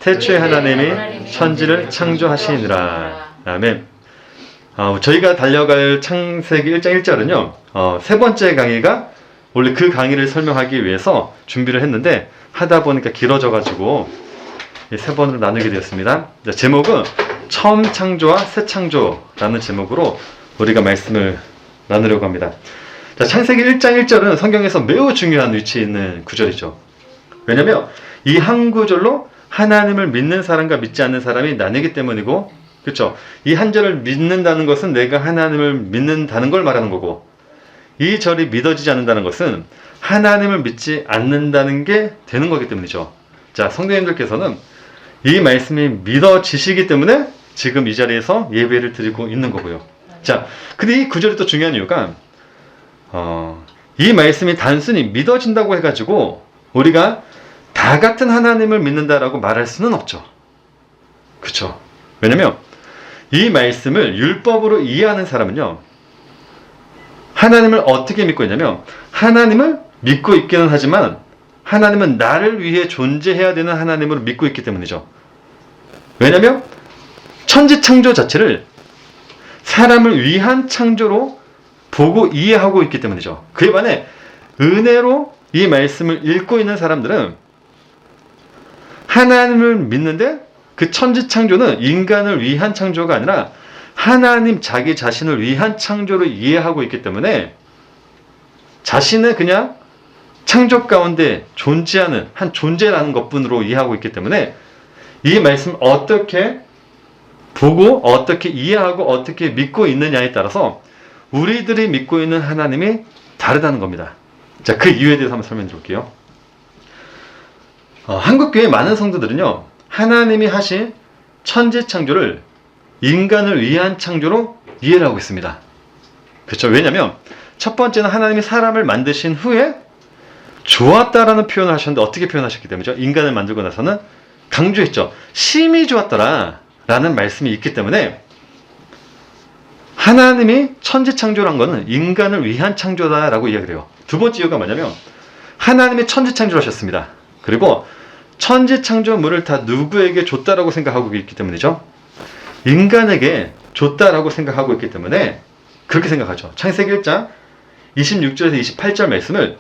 태초에 하나님이 천지를 창조하시니라. 아멘. 저희가 달려갈 창세기 1장 1절은요, 세 번째 강의가 원래 그 강의를 설명하기 위해서 준비를 했는데 하다 보니까 길어져가지고 세 번으로 나누게 되었습니다. 제목은 처음 창조와 새 창조라는 제목으로 우리가 말씀을 나누려고 합니다. 창세기 1장 1절은 성경에서 매우 중요한 위치에 있는 구절이죠. 왜냐하면 이 한 구절로 하나님을 믿는 사람과 믿지 않는 사람이 나뉘기 때문이고, 그렇죠? 이 한 절을 믿는다는 것은 내가 하나님을 믿는다는 걸 말하는 거고, 이 절이 믿어지지 않는다는 것은 하나님을 믿지 않는다는 게 되는 거기 때문이죠. 자, 성도님들께서는 이 말씀이 믿어지시기 때문에 지금 이 자리에서 예배를 드리고 있는 거고요. 자, 근데 이 구절이 또 중요한 이유가 이 말씀이 단순히 믿어진다고 해가지고 우리가 다 같은 하나님을 믿는다라고 말할 수는 없죠. 그렇죠? 왜냐면 이 말씀을 율법으로 이해하는 사람은요, 하나님을 어떻게 믿고 있냐면 하나님을 믿고 있기는 하지만 하나님은 나를 위해 존재해야 되는 하나님으로 믿고 있기 때문이죠. 왜냐면 천지창조 자체를 사람을 위한 창조로 보고 이해하고 있기 때문이죠. 그에 반해 은혜로 이 말씀을 읽고 있는 사람들은 하나님을 믿는데 그 천지창조는 인간을 위한 창조가 아니라 하나님 자기 자신을 위한 창조로 이해하고 있기 때문에 자신은 그냥 창조 가운데 존재하는 한 존재라는 것뿐으로 이해하고 있기 때문에 이 말씀 어떻게 보고 어떻게 이해하고 어떻게 믿고 있느냐에 따라서 우리들이 믿고 있는 하나님이 다르다는 겁니다. 자, 그 이유에 대해서 한번 설명해 볼게요. 한국교회 많은 성도들은요, 하나님이 하신 천지 창조를 인간을 위한 창조로 이해를 하고 있습니다. 그렇죠? 왜냐하면 첫 번째는 하나님이 사람을 만드신 후에 좋았다라는 표현을 하셨는데 어떻게 표현하셨기 때문이죠? 인간을 만들고 나서는 강조했죠. 심히 좋았더라 라는 말씀이 있기 때문에 하나님이 천지 창조란 것은 인간을 위한 창조다라고 이야기를 해요. 두 번째 이유가 뭐냐면 하나님이 천지 창조를 하셨습니다. 그리고 천지 창조물을 다 누구에게 줬다라고 생각하고 있기 때문이죠. 인간에게 줬다라고 생각하고 있기 때문에 그렇게 생각하죠. 창세기 1장 26절에서 28절 말씀을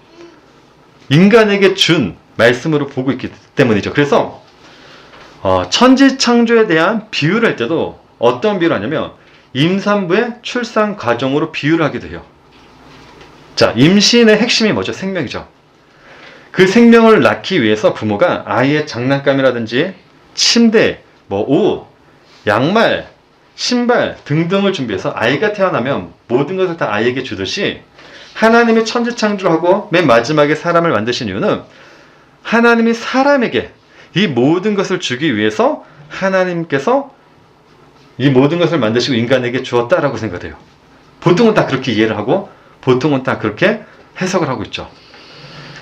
인간에게 준 말씀으로 보고 있기 때문이죠. 그래서 천지 창조에 대한 비유를 할 때도 어떤 비유를 하냐면 임산부의 출산 과정으로 비유를 하기도 해요. 자, 임신의 핵심이 뭐죠? 생명이죠. 그 생명을 낳기 위해서 부모가 아이의 장난감이라든지 침대, 옷, 양말, 신발 등등을 준비해서 아이가 태어나면 모든 것을 다 아이에게 주듯이 하나님이 천지 창조를 하고 맨 마지막에 사람을 만드신 이유는 하나님이 사람에게 이 모든 것을 주기 위해서 하나님께서 이 모든 것을 만드시고 인간에게 주었다라고 생각해요. 보통은 다 그렇게 이해를 하고 보통은 다 그렇게 해석을 하고 있죠.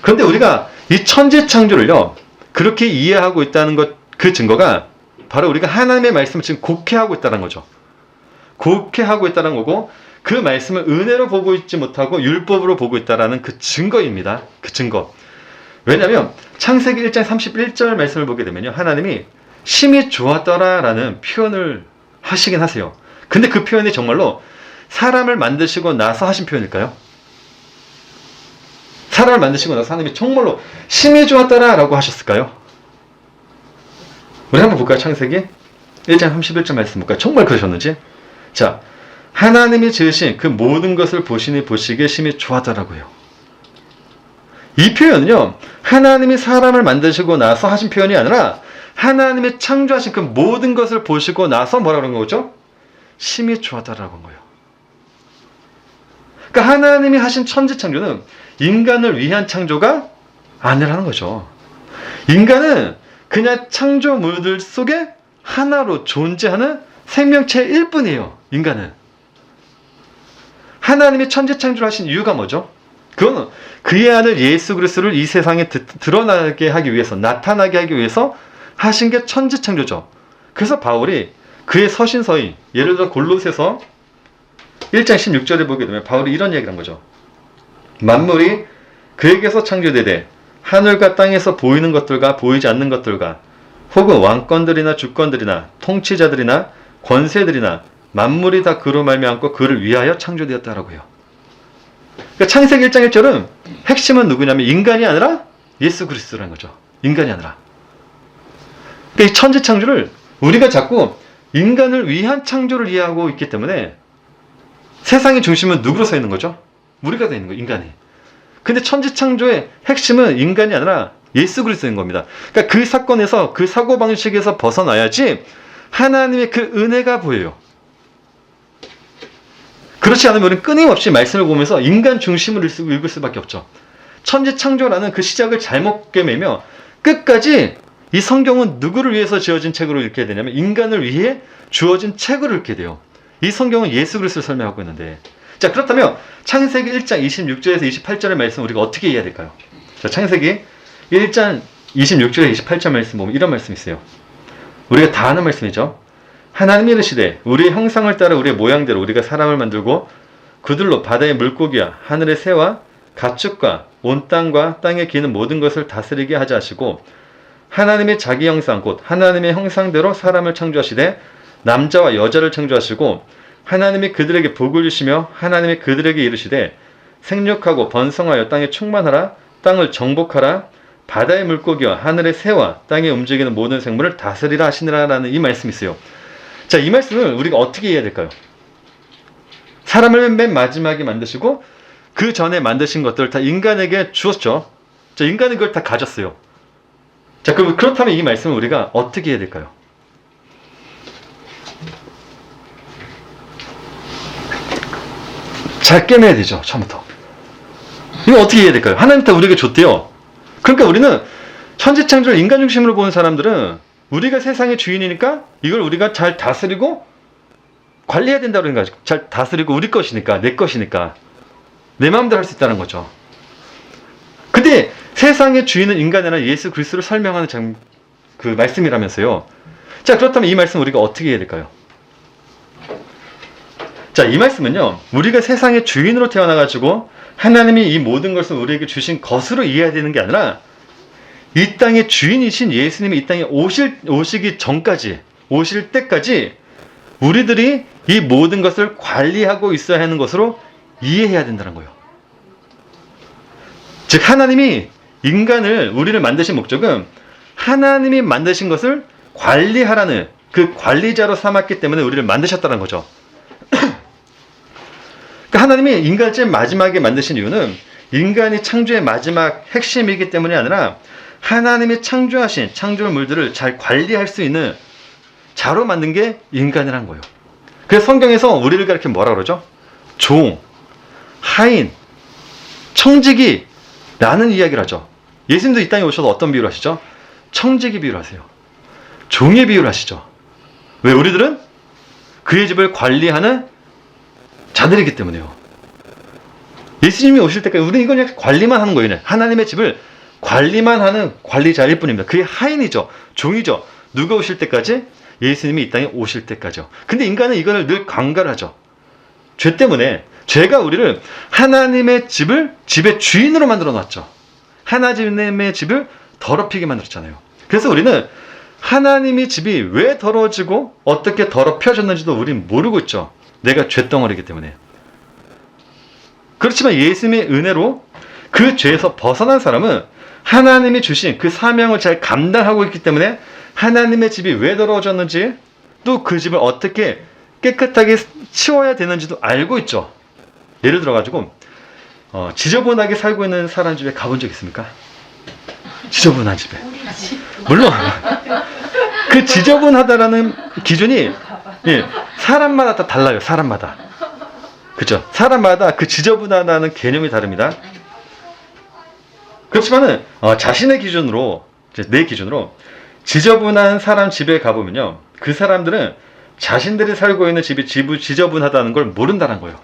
그런데 우리가 이 천지 창조를요, 그렇게 이해하고 있다는 것, 그 증거가 바로 우리가 하나님의 말씀을 지금 곡해하고 있다는 거죠. 곡해하고 있다는 거고, 그 말씀을 은혜로 보고 있지 못하고 율법으로 보고 있다는 그 증거입니다. 그 증거. 왜냐하면 창세기 1장 31절 말씀을 보게 되면요, 하나님이 심히 좋았더라라는 표현을 하시긴 하세요. 근데 그 표현이 정말로 사람을 만드시고 나서 하신 표현일까요? 사람을 만드시고 나서 하나님이 정말로 심히 좋았더라라고 하셨을까요? 우리 한번 볼까요? 창세기 1장 31절 말씀 볼까요? 정말 그러셨는지? 자, 하나님이 지으신 그 모든 것을 보시니 보시기에 심히 좋았더라고요. 해요. 이 표현은요, 하나님이 사람을 만드시고 나서 하신 표현이 아니라 하나님이 창조하신 그 모든 것을 보시고 나서 뭐라 그런 거죠? 심히 좋았다라고 한 거예요. 그러니까 하나님이 하신 천지 창조는 인간을 위한 창조가 아니라는 거죠. 인간은 그냥 창조물들 속에 하나로 존재하는 생명체일 뿐이에요. 인간은. 하나님이 천지 창조를 하신 이유가 뭐죠? 그거는 그의 아들 예수 그리스도를 이 세상에 드러나게 하기 위해서, 나타나게 하기 위해서 하신 게 천지 창조죠. 그래서 바울이 그의 서신서인, 예를 들어 골로새서 1장 16절에 보게 되면 바울이 이런 얘기를 한 거죠. 만물이 그에게서 창조되되 하늘과 땅에서 보이는 것들과 보이지 않는 것들과 혹은 왕권들이나 주권들이나 통치자들이나 권세들이나 만물이 다 그로 말미암고 그를 위하여 창조되었다라고 해요. 그러니까 창세기 1장 1절은 핵심은 누구냐면 인간이 아니라 예수 그리스도라는 거죠. 인간이 아니라. 그러니까 이 천지 창조를 우리가 자꾸 인간을 위한 창조를 이해하고 있기 때문에 세상의 중심은 누구로 서 있는 거죠? 우리가 서 있는 거예요. 인간이. 근데 천지 창조의 핵심은 인간이 아니라 예수 그리스도인 겁니다. 그러니까 그 사건에서 그 사고방식에서 벗어나야지 하나님의 그 은혜가 보여요. 그렇지 않으면 우리는 끊임없이 말씀을 보면서 인간 중심으로 읽을 수밖에 없죠. 천지 창조라는 그 시작을 잘못 꿰매며 끝까지 이 성경은 누구를 위해서 지어진 책으로 읽게 되냐면 인간을 위해 주어진 책으로 읽게 돼요. 이 성경은 예수 그리스도를 설명하고 있는데, 자, 그렇다면 창세기 1장 26절에서 28절의 말씀 우리가 어떻게 이해해야 될까요? 자, 창세기 1장 26절에서 28절 말씀 보면 이런 말씀이 있어요. 우리가 다 아는 말씀이죠. 하나님이 이르시되 우리의 형상을 따라 우리의 모양대로 우리가 사람을 만들고 그들로 바다의 물고기와 하늘의 새와 가축과 온 땅과 땅에 기는 모든 것을 다스리게 하자 하시고, 하나님의 자기 형상 곧 하나님의 형상대로 사람을 창조하시되 남자와 여자를 창조하시고, 하나님이 그들에게 복을 주시며 하나님이 그들에게 이르시되 생육하고 번성하여 땅에 충만하라, 땅을 정복하라, 바다의 물고기와 하늘의 새와 땅에 움직이는 모든 생물을 다스리라 하시니라라는 이 말씀이 있어요. 자, 이 말씀을 우리가 어떻게 이해해야 될까요? 사람을 맨 마지막에 만드시고 그 전에 만드신 것들을 다 인간에게 주었죠. 자, 인간은 그걸 다 가졌어요. 자, 그렇다면 이 말씀을 우리가 어떻게 해야 될까요? 잘 꿰매야 되죠, 처음부터. 이거 어떻게 해야 될까요? 하나님 다 우리에게 줬대요. 그러니까 우리는 천지창조를 인간 중심으로 보는 사람들은 우리가 세상의 주인이니까 이걸 우리가 잘 다스리고 관리해야 된다고 그러는 거죠. 잘 다스리고 우리 것이니까, 내 것이니까. 내 마음대로 할 수 있다는 거죠. 근데 세상의 주인은 인간이 아니라 예수 그리스도를 설명하는 그 말씀이라면서요. 자, 그렇다면 이 말씀 우리가 어떻게 해야 될까요? 자, 이 말씀은요, 우리가 세상의 주인으로 태어나가지고 하나님이 이 모든 것을 우리에게 주신 것으로 이해해야 되는 게 아니라 이 땅의 주인이신 예수님이 이 땅에 오시기 전까지, 오실 때까지 우리들이 이 모든 것을 관리하고 있어야 하는 것으로 이해해야 된다는 거예요. 즉, 하나님이 인간을, 우리를 만드신 목적은 하나님이 만드신 것을 관리하라는 그 관리자로 삼았기 때문에 우리를 만드셨다는 거죠. 그러니까 하나님이 인간을 제일 마지막에 만드신 이유는 인간이 창조의 마지막 핵심이기 때문이 아니라 하나님이 창조하신 창조물들을 잘 관리할 수 있는 자로 만든 게 인간이라는 거예요. 그래서 성경에서 우리를 가리키면 뭐라 그러죠? 종, 하인, 청지기 라는 이야기를 하죠. 예수님도 이 땅에 오셔서 어떤 비유를 하시죠? 청지기 비유를 하세요. 종의 비유를 하시죠. 왜? 우리들은 그의 집을 관리하는 자들이기 때문에요. 예수님이 오실 때까지 우리는 이건 그냥 관리만 하는 거예요. 하나님의 집을 관리만 하는 관리자일 뿐입니다. 그게 하인이죠. 종이죠. 누가 오실 때까지? 예수님이 이 땅에 오실 때까지요. 근데 인간은 이거를 늘 강가를 하죠. 죄 때문에 죄가 우리를 하나님의 집의 주인으로 만들어 놨죠. 하나님의 집을 더럽히게 만들었잖아요. 그래서 우리는 하나님의 집이 왜 더러워지고 어떻게 더럽혀졌는지도 우리는 모르고 있죠. 내가 죄덩어리이기 때문에. 그렇지만 예수님의 은혜로 그 죄에서 벗어난 사람은 하나님이 주신 그 사명을 잘 감당하고 있기 때문에 하나님의 집이 왜 더러워졌는지, 또 그 집을 어떻게 깨끗하게 치워야 되는지도 알고 있죠. 예를 들어가지고 지저분하게 살고 있는 사람 집에 가본 적 있습니까? 지저분한 집에. 물론 그 지저분하다라는 기준이 사람마다 다 달라요. 사람마다. 그렇죠? 사람마다 그 지저분하다는 개념이 다릅니다. 그렇지만은 자신의 기준으로, 내 기준으로 지저분한 사람 집에 가보면요, 그 사람들은 자신들이 살고 있는 집이 지저분하다는 걸 모른다는 거예요.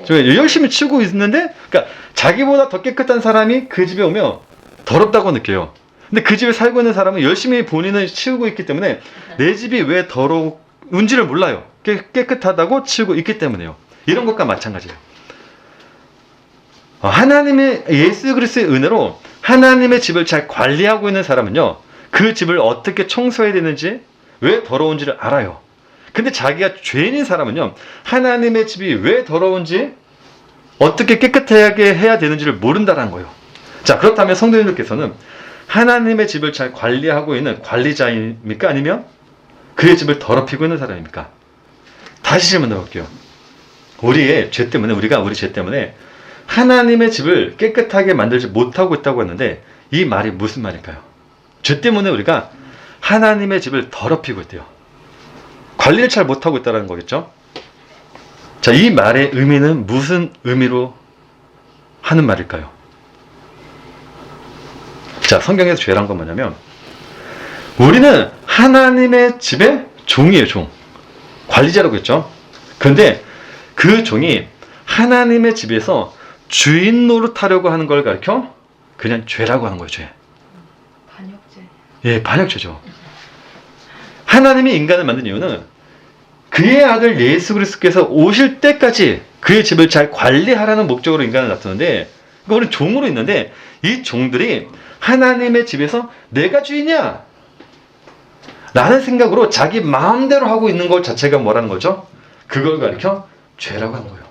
열심히 치우고 있는데, 그러니까 자기보다 더 깨끗한 사람이 그 집에 오면 더럽다고 느껴요. 근데 그 집에 살고 있는 사람은 열심히 본인은 치우고 있기 때문에 내 집이 왜 더러운지를 몰라요. 깨끗하다고 치우고 있기 때문에요. 이런 것과 마찬가지예요. 하나님의 예수 그리스도의 은혜로 하나님의 집을 잘 관리하고 있는 사람은요, 그 집을 어떻게 청소해야 되는지, 왜 더러운지를 알아요. 근데 자기가 죄인인 사람은요, 하나님의 집이 왜 더러운지, 어떻게 깨끗하게 해야 되는지를 모른다는 거예요. 자, 그렇다면 성도님들께서는 하나님의 집을 잘 관리하고 있는 관리자입니까? 아니면 그의 집을 더럽히고 있는 사람입니까? 다시 질문 해볼게요. 우리의 죄 때문에, 우리가 우리 죄 때문에 하나님의 집을 깨끗하게 만들지 못하고 있다고 했는데, 이 말이 무슨 말일까요? 죄 때문에 우리가 하나님의 집을 더럽히고 있대요. 관리를 잘 못하고 있다는 거겠죠? 자, 이 말의 의미는 무슨 의미로 하는 말일까요? 자, 성경에서 죄란 건 뭐냐면, 우리는 하나님의 집의 종이에요, 종. 관리자라고 했죠. 그런데 그 종이 하나님의 집에서 주인 노릇하려고 하는 걸 가르쳐 그냥 죄라고 하는 거예요, 죄. 반역죄. 예, 반역죄죠. 하나님이 인간을 만든 이유는 그의 아들 예수 그리스도께서 오실 때까지 그의 집을 잘 관리하라는 목적으로 인간을 놔두는데, 우리는 종으로 있는데, 이 종들이 하나님의 집에서 내가 주인이야 라는 생각으로 자기 마음대로 하고 있는 것 자체가 뭐라는 거죠? 그걸 가리켜 죄라고 하는 거예요.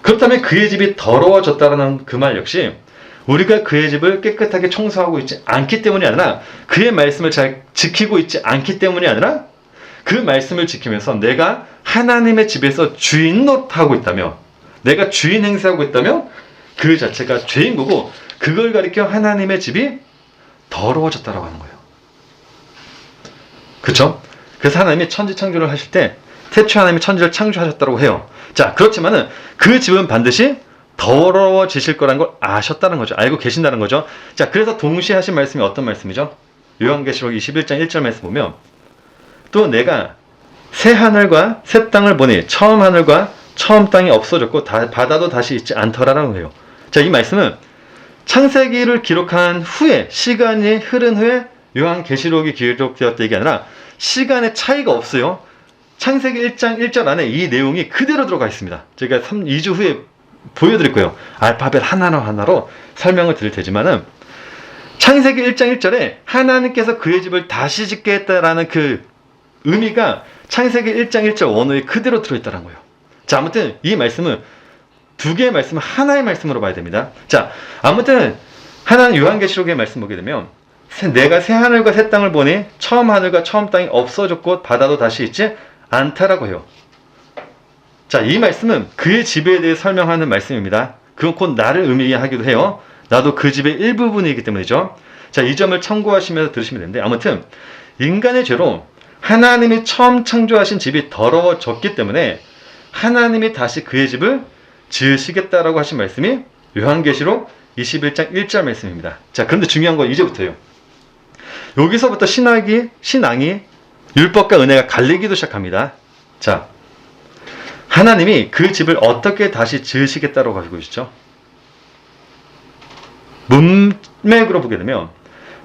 그렇다면 그의 집이 더러워졌다는 그 말 역시 우리가 그의 집을 깨끗하게 청소하고 있지 않기 때문이 아니라, 그의 말씀을 잘 지키고 있지 않기 때문이 아니라, 그 말씀을 지키면서 내가 하나님의 집에서 주인 노릇하고 있다며, 내가 주인 행세하고 있다며, 그 자체가 죄인 거고, 그걸 가리켜 하나님의 집이 더러워졌다라고 하는 거예요. 그렇죠? 그래서 하나님이 천지 창조를 하실 때 태초에 하나님이 천지를 창조하셨다고 해요. 자, 그렇지만은 그 집은 반드시 더러워지실 거라는 걸 아셨다는 거죠. 알고 계신다는 거죠. 자, 그래서 동시에 하신 말씀이 어떤 말씀이죠? 요한계시록 21장 1절 말씀 보면, 또 내가 새 하늘과 새 땅을 보니 처음 하늘과 처음 땅이 없어졌고 바다도 다시 있지 않더라라고 해요. 자, 이 말씀은 창세기를 기록한 후에, 시간이 흐른 후에 요한계시록이 기록되었다 이게 아니라 시간의 차이가 없어요. 창세기 1장 1절 안에 이 내용이 그대로 들어가 있습니다. 제가 2주 후에 보여드릴 거예요. 알파벳 하나로 설명을 드릴 테지만은, 창세기 1장 1절에 하나님께서 그의 집을 다시 짓게 했다라는 그 의미가 창세기 1장 1절 원어에 그대로 들어있다는 거예요. 자, 아무튼 이 말씀은 두 개의 말씀은 하나의 말씀으로 봐야 됩니다. 자, 아무튼 하나는 요한계시록의 말씀 보게 되면, 내가 새 하늘과 새 땅을 보니 처음 하늘과 처음 땅이 없어졌고 바다도 다시 있지 않다라고 해요. 자, 이 말씀은 그의 집에 대해 설명하는 말씀입니다. 그건 곧 나를 의미하기도 해요. 나도 그 집의 일부분이기 때문이죠. 자, 이 점을 참고하시면서 들으시면 되는데, 아무튼 인간의 죄로 하나님이 처음 창조하신 집이 더러워졌기 때문에 하나님이 다시 그의 집을 지으시겠다라고 하신 말씀이 요한계시록 21장 1절 말씀입니다. 자, 그런데 중요한 건 이제부터예요. 여기서부터 신앙이 율법과 은혜가 갈리기도 시작합니다. 자, 하나님이 그 집을 어떻게 다시 지으시겠다고 하시고 있죠? 문맥으로 보게 되면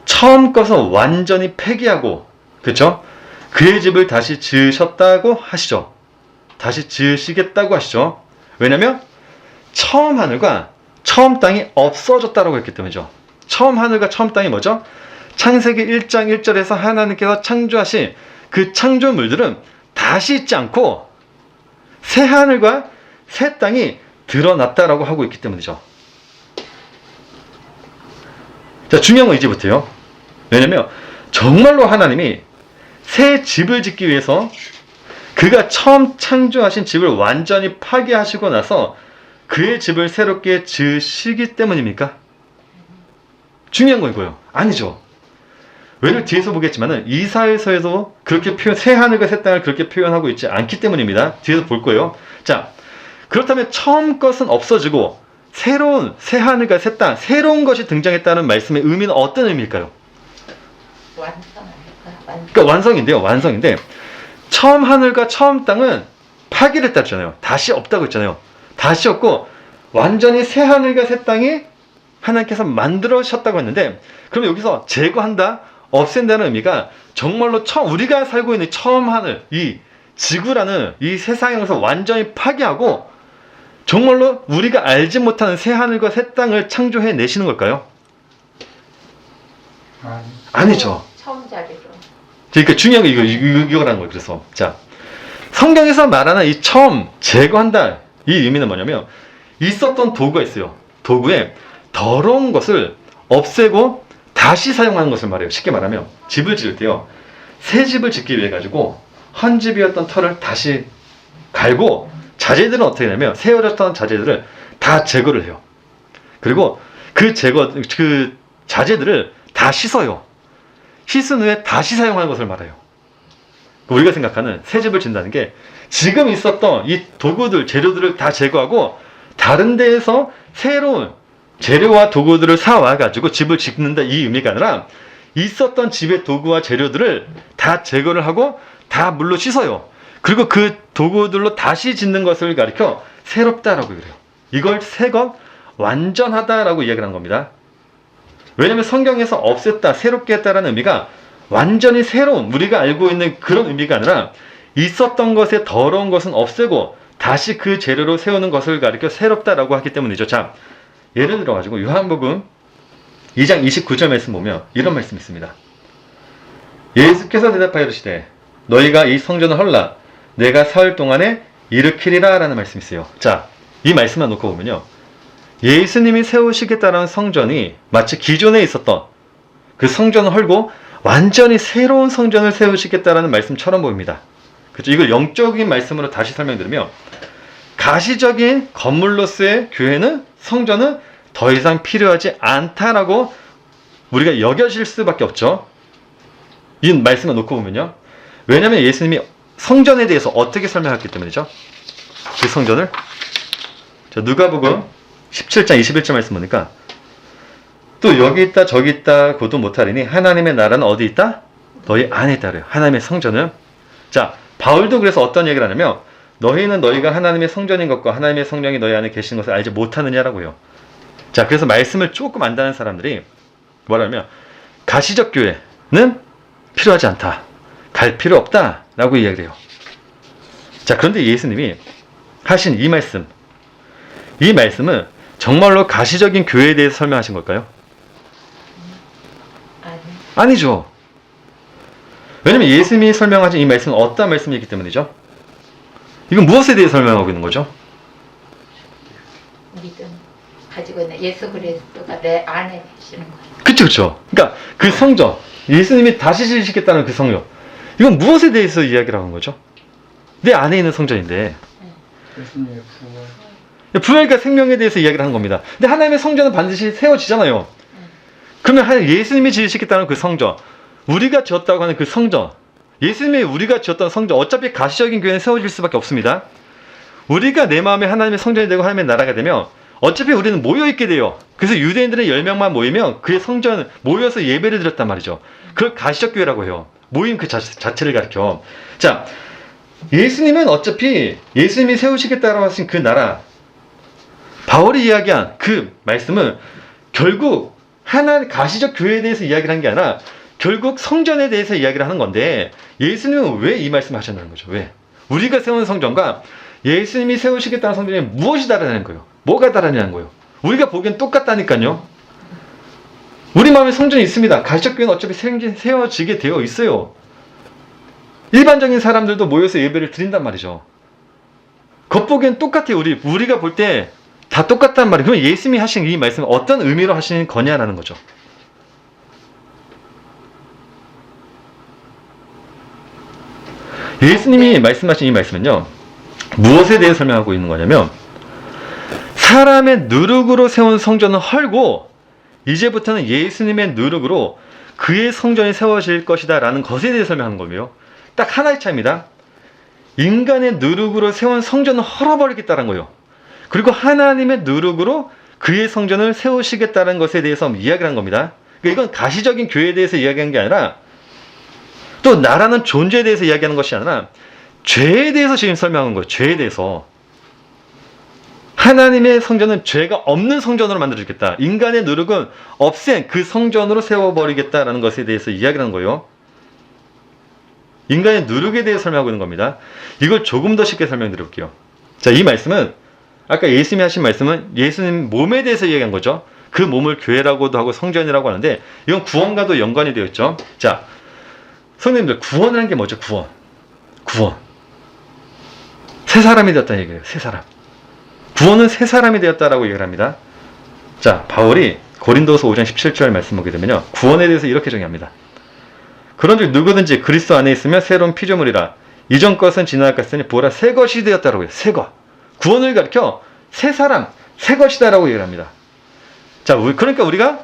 처음 것은 완전히 폐기하고, 그렇죠? 그의 집을 다시 지으셨다고 하시죠. 다시 지으시겠다고 하시죠. 왜냐하면 처음 하늘과 처음 땅이 없어졌다고 했기 때문이죠. 처음 하늘과 처음 땅이 뭐죠? 창세기 1장 1절에서 하나님께서 창조하신 그 창조물들은 다시 있지 않고 새 하늘과 새 땅이 드러났다라고 하고 있기 때문이죠. 자, 중요한 건 이제부터요. 왜냐면 정말로 하나님이 새 집을 짓기 위해서 그가 처음 창조하신 집을 완전히 파괴하시고 나서 그의 집을 새롭게 지으시기 때문입니까? 중요한 건 이거예요. 아니죠. 왜냐면 뒤에서 보겠지만은 이사야서에도 그렇게 새 하늘과 새 땅을 그렇게 표현하고 있지 않기 때문입니다. 뒤에서 볼 거예요. 자, 그렇다면 처음 것은 없어지고 새로운 새 하늘과 새 땅, 새로운 것이 등장했다는 말씀의 의미는 어떤 의미일까요? 그러니까 완성인데요. 완성인데 처음 하늘과 처음 땅은 파괴됐다 했잖아요. 다시 없다고 했잖아요. 다시 없고 완전히 새 하늘과 새 땅이 하나님께서 만들어셨다고 했는데, 그럼 여기서 제거한다, 없앤다는 의미가 정말로 우리가 살고 있는 처음 하늘, 이 지구라는 이 세상에서 완전히 파괴하고 정말로 우리가 알지 못하는 새 하늘과 새 땅을 창조해 내시는 걸까요? 아니죠. 처음 자리로. 그러니까 중요한 게 이거라는 거예요. 그래서 자, 성경에서 말하는 이 처음 제거한다 이 의미는 뭐냐면 있었던 도구가 있어요. 도구에 더러운 것을 없애고 다시 사용하는 것을 말해요. 쉽게 말하면 집을 지을 때요. 새 집을 짓기 위해 가지고 한 집이었던 터를 다시 갈고 자재들은 어떻게 하냐면 세워졌던 자재들을 다 제거를 해요. 그리고 그 자재들을 다 씻어요. 씻은 후에 다시 사용하는 것을 말해요. 우리가 생각하는 새 집을 짓는다는 게 지금 있었던 이 도구들, 재료들을 다 제거하고 다른 데에서 새로운 재료와 도구들을 사와가지고 집을 짓는다 이 의미가 아니라 있었던 집의 도구와 재료들을 다 제거를 하고 다 물로 씻어요. 그리고 그 도구들로 다시 짓는 것을 가리켜 새롭다라고 그래요. 이걸 새것, 완전하다라고 이야기를 하는 겁니다. 왜냐하면 성경에서 없앴다, 새롭게 했다라는 의미가 완전히 새로운 우리가 알고 있는 그런 의미가 아니라 있었던 것에 더러운 것은 없애고 다시 그 재료로 세우는 것을 가리켜 새롭다라고 하기 때문이죠. 자, 예를 들어가지고 요한복음 2장 29절 말씀 보면 이런 말씀이 있습니다. 예수께서 대답하여 이르시되 너희가 이 성전을 헐라 내가 사흘 동안에 일으키리라 라는 말씀이 있어요. 자, 이 말씀만 놓고 보면요. 예수님이 세우시겠다는 성전이 마치 기존에 있었던 그 성전을 헐고 완전히 새로운 성전을 세우시겠다라는 말씀처럼 보입니다. 그렇죠? 이걸 영적인 말씀으로 다시 설명드리면 가시적인 건물로서의 교회는 성전은 더 이상 필요하지 않다라고 우리가 여겨질 수밖에 없죠. 이 말씀을 놓고 보면요. 왜냐하면 예수님이 성전에 대해서 어떻게 설명했기 때문이죠. 그 성전을 자, 누가복음 17장 21절 말씀 보니까 또 여기 있다 저기 있다 고도 못하리니 하나님의 나라는 어디 있다? 너희 안에 있다 그래요. 하나님의 성전은. 자, 바울도 그래서 어떤 얘기를 하냐면 너희는 너희가 하나님의 성전인 것과 하나님의 성령이 너희 안에 계신 것을 알지 못하느냐라고요. 자, 그래서 말씀을 조금 안다는 사람들이 뭐라면 가시적 교회는 필요하지 않다. 갈 필요 없다 라고 이야기를 해요. 자, 그런데 예수님이 하신 이 말씀은 정말로 가시적인 교회에 대해서 설명하신 걸까요? 아니죠. 왜냐면 예수님이 설명하신 이 말씀은 어떤 말씀이기 때문이죠? 이건 무엇에 대해 설명하고 있는 거죠? 믿음 가지고 있는 예수 그리스도가 내 안에 계시는 거예요. 그쵸. 그러니까 그 성전, 예수님이 다시 지으시겠다는 그 성전, 이건 무엇에 대해서 이야기를 하는 거죠? 내 안에 있는 성전인데. 예수님의 부활. 부활과 생명에 대해서 이야기를 하는 겁니다. 근데 하나님의 성전은 반드시 세워지잖아요. 그러면 예수님이 지으시겠다는 그 성전, 우리가 지었다고 하는 그 성전, 예수님이 우리가 지었던 성전, 어차피 가시적인 교회는 세워질 수밖에 없습니다. 우리가 내 마음에 하나님의 성전이 되고 하나님의 나라가 되면 어차피 우리는 모여있게 돼요. 그래서 유대인들은 10명만 모이면 그의 성전 모여서 예배를 드렸단 말이죠. 그걸 가시적 교회라고 해요. 모임 그 자체를 가리켜. 자, 예수님은 어차피 예수님이 세우시겠다고 하신 그 나라, 바울이 이야기한 그 말씀은 결국 하나님 가시적 교회에 대해서 이야기를 한 게 아니라 결국 성전에 대해서 이야기를 하는 건데 예수님은 왜 이 말씀을 하셨다는 거죠? 왜? 우리가 세운 성전과 예수님이 세우시겠다는 성전이 무엇이 다르냐는 거예요. 뭐가 다르냐는 거예요. 우리가 보기엔 똑같다니까요. 우리 마음에 성전이 있습니다. 가시적 교회는 어차피 세워지게 되어 있어요. 일반적인 사람들도 모여서 예배를 드린단 말이죠. 겉보기엔 똑같아요. 우리가 볼 때 다 똑같단 말이에요. 그럼 예수님이 하신 이 말씀은 어떤 의미로 하시는 거냐라는 거죠. 예수님이 말씀하신 이 말씀은요, 무엇에 대해 설명하고 있는 거냐면 사람의 누룩으로 세운 성전을 헐고 이제부터는 예수님의 누룩으로 그의 성전이 세워질 것이다 라는 것에 대해 설명하는 거고요. 딱 하나의 차이입니다. 인간의 누룩으로 세운 성전을 헐어버리겠다는 거예요. 그리고 하나님의 누룩으로 그의 성전을 세우시겠다는 것에 대해서 이야기를 한 겁니다. 그러니까 이건 가시적인 교회에 대해서 이야기한 게 아니라 또 나라는 존재에 대해서 이야기하는 것이 아니라 죄에 대해서 지금 설명하는 거예요. 죄에 대해서. 하나님의 성전은 죄가 없는 성전으로 만들어주겠다. 인간의 누룩은 없앤 그 성전으로 세워버리겠다라는 것에 대해서 이야기를 하는 거예요. 인간의 누룩에 대해 설명하고 있는 겁니다. 이걸 조금 더 쉽게 설명드려볼게요. 자, 이 말씀은 아까 예수님이 하신 말씀은 예수님 몸에 대해서 이야기한 거죠. 그 몸을 교회라고도 하고 성전이라고 하는데 이건 구원과도 연관이 되어 있죠. 자, 성도님들 구원이라는 게 뭐죠? 구원. 새 사람이 되었다는 얘기예요. 새 사람. 구원은 새 사람이 되었다라고 얘기를 합니다. 자, 바울이 고린도서 5장 17절 말씀 보게 되면요. 구원에 대해서 이렇게 정의합니다. 그런즉 누구든지 그리스도 안에 있으면 새로운 피조물이라. 이전 것은 지나갔으니 보라 새 것이 되었다라고 해요. 새 것. 구원을 가리켜 새 사람, 새 것이다라고 얘기를 합니다. 자, 그러니까 우리가